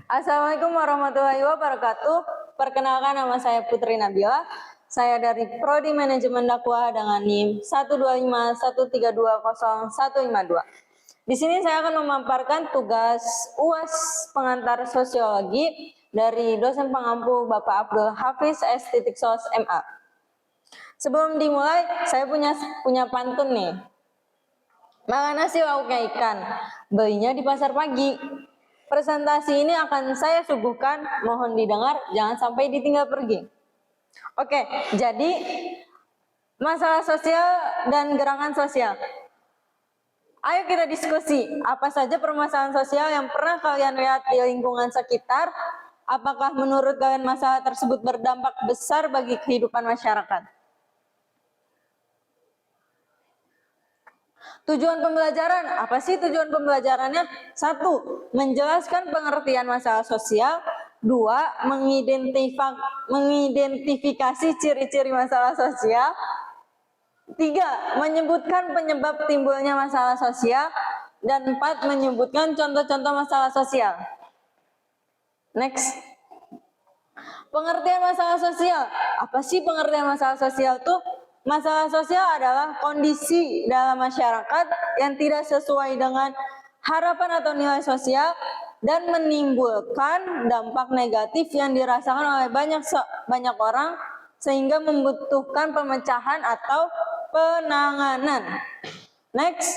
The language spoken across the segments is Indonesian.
Assalamualaikum warahmatullahi wabarakatuh. Perkenalkan, nama saya Putri Nabila. Saya dari Prodi Manajemen Dakwah dengan NIM 12513200152. Di sini saya akan memaparkan tugas UAS pengantar sosiologi dari dosen pengampu Bapak Abdul Hafiz S.Sos MA. Sebelum dimulai, saya punya pantun nih. Makan nasi lauknya ikan, belinya di pasar pagi. Presentasi ini akan saya suguhkan, mohon didengar, jangan sampai ditinggal pergi. Oke, jadi masalah sosial dan gerakan sosial. Ayo kita diskusi, apa saja permasalahan sosial yang pernah kalian lihat di lingkungan sekitar? Apakah menurut kalian masalah tersebut berdampak besar bagi kehidupan masyarakat? Tujuan pembelajaran, apa sih tujuan pembelajarannya? 1. Menjelaskan pengertian masalah sosial. 2. Mengidentifikasi ciri-ciri masalah sosial. 3. Menyebutkan penyebab timbulnya masalah sosial. Dan 4. Menyebutkan contoh-contoh masalah sosial. Next. Pengertian masalah sosial. Apa sih pengertian masalah sosial tuh? Masalah sosial adalah kondisi dalam masyarakat yang tidak sesuai dengan harapan atau nilai sosial dan menimbulkan dampak negatif yang dirasakan oleh banyak orang sehingga membutuhkan pemecahan atau penanganan. Next.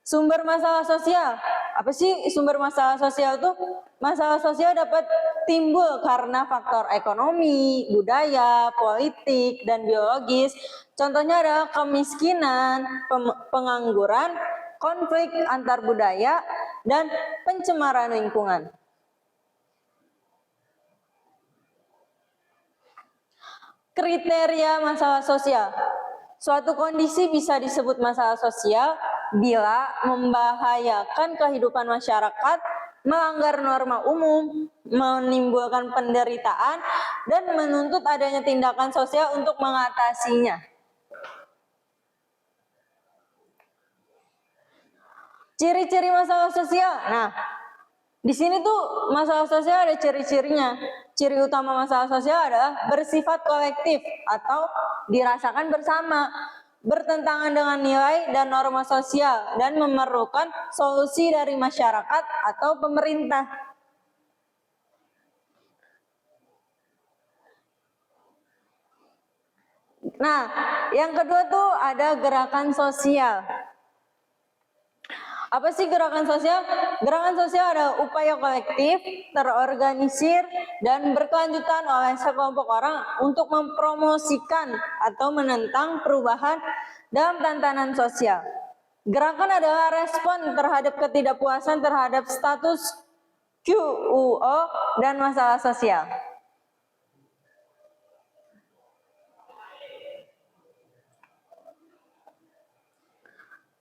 Sumber masalah sosial. Apa sih sumber masalah sosial itu? Masalah sosial dapat timbul karena faktor ekonomi, budaya, politik, dan biologis. Contohnya adalah kemiskinan, pengangguran, konflik antar budaya, dan pencemaran lingkungan. Kriteria masalah sosial. Suatu kondisi bisa disebut masalah sosial bila membahayakan kehidupan masyarakat, melanggar norma umum, menimbulkan penderitaan, dan menuntut adanya tindakan sosial untuk mengatasinya. Ciri-ciri masalah sosial. Nah, di sini tuh masalah sosial ada ciri-cirinya. Ciri utama masalah sosial adalah bersifat kolektif atau dirasakan bersama, bertentangan dengan nilai dan norma sosial, dan memerlukan solusi dari masyarakat atau pemerintah. Nah, yang kedua tuh ada gerakan sosial. Apa sih gerakan sosial? Gerakan sosial adalah upaya kolektif, terorganisir, dan berkelanjutan oleh sekelompok orang untuk mempromosikan atau menentang perubahan dalam tatanan sosial. Gerakan adalah respon terhadap ketidakpuasan terhadap status quo dan masalah sosial.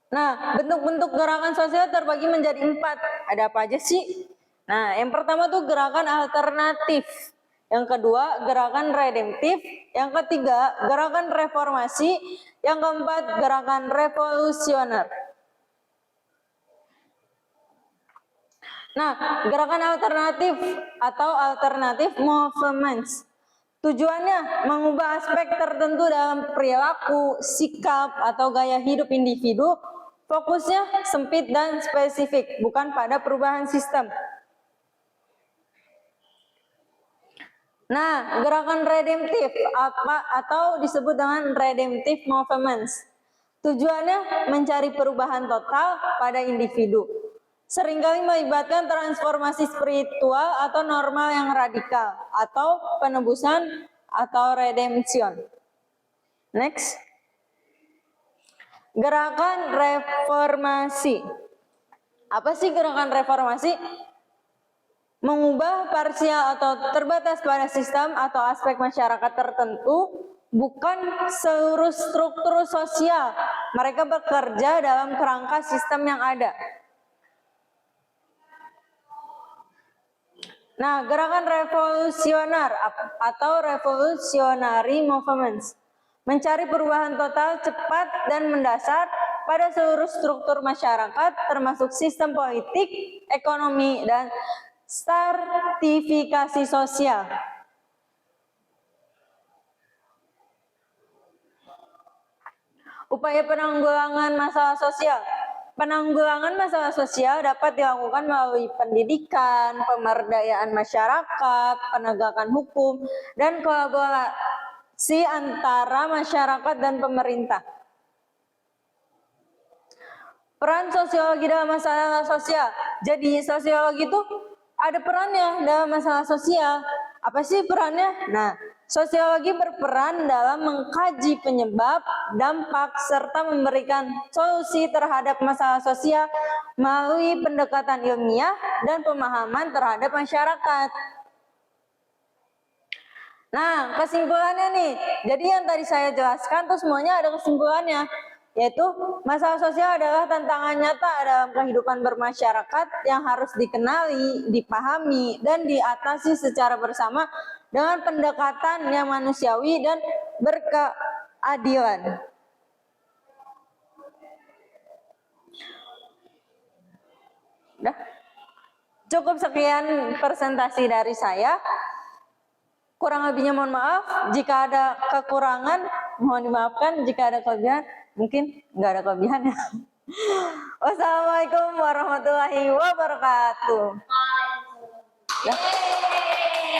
Nah, bentuk-bentuk gerakan sosial terbagi menjadi 4. Ada apa aja sih? Nah, yang pertama tuh gerakan alternatif. Yang kedua, gerakan redemptif. Yang ketiga, gerakan reformasi. Yang keempat, gerakan revolusioner. Nah, gerakan alternatif atau alternative movements. Tujuannya mengubah aspek tertentu dalam perilaku, sikap, atau gaya hidup individu. Fokusnya sempit dan spesifik, bukan pada perubahan sistem. Nah, gerakan redemptif atau disebut dengan redemptive movements. Tujuannya mencari perubahan total pada individu. Seringkali melibatkan transformasi spiritual atau normal yang radikal, atau penebusan atau redemption. Next. Gerakan reformasi. Apa sih gerakan reformasi? Mengubah parsial atau terbatas pada sistem atau aspek masyarakat tertentu, bukan seluruh struktur sosial. Mereka bekerja dalam kerangka sistem yang ada. Nah, gerakan revolusioner atau revolutionary movements mencari perubahan total, cepat, dan mendasar pada seluruh struktur masyarakat, termasuk sistem politik, ekonomi, dan Stratifikasi sosial. Upaya penanggulangan masalah sosial. Penanggulangan masalah sosial dapat dilakukan melalui pendidikan, pemberdayaan masyarakat, penegakan hukum, dan kolaborasi antara masyarakat dan pemerintah. Peran sosiologi dalam masalah sosial. Jadi sosiologi itu ada perannya dalam masalah sosial. Apa sih perannya? Nah, sosiologi berperan dalam mengkaji penyebab, dampak, serta memberikan solusi terhadap masalah sosial melalui pendekatan ilmiah dan pemahaman terhadap masyarakat. Nah, kesimpulannya nih. Jadi yang tadi saya jelaskan tuh semuanya ada kesimpulannya. Yaitu masalah sosial adalah tantangan nyata dalam kehidupan bermasyarakat yang harus dikenali, dipahami, dan diatasi secara bersama dengan pendekatan yang manusiawi dan berkeadilan. Udah. Cukup sekian presentasi dari saya. Kurang lebihnya mohon maaf. Jika ada kekurangan, mohon dimaafkan. Jika ada kelebihan, mungkin nggak ada kelebihannya. Wassalamualaikum warahmatullahi wabarakatuh.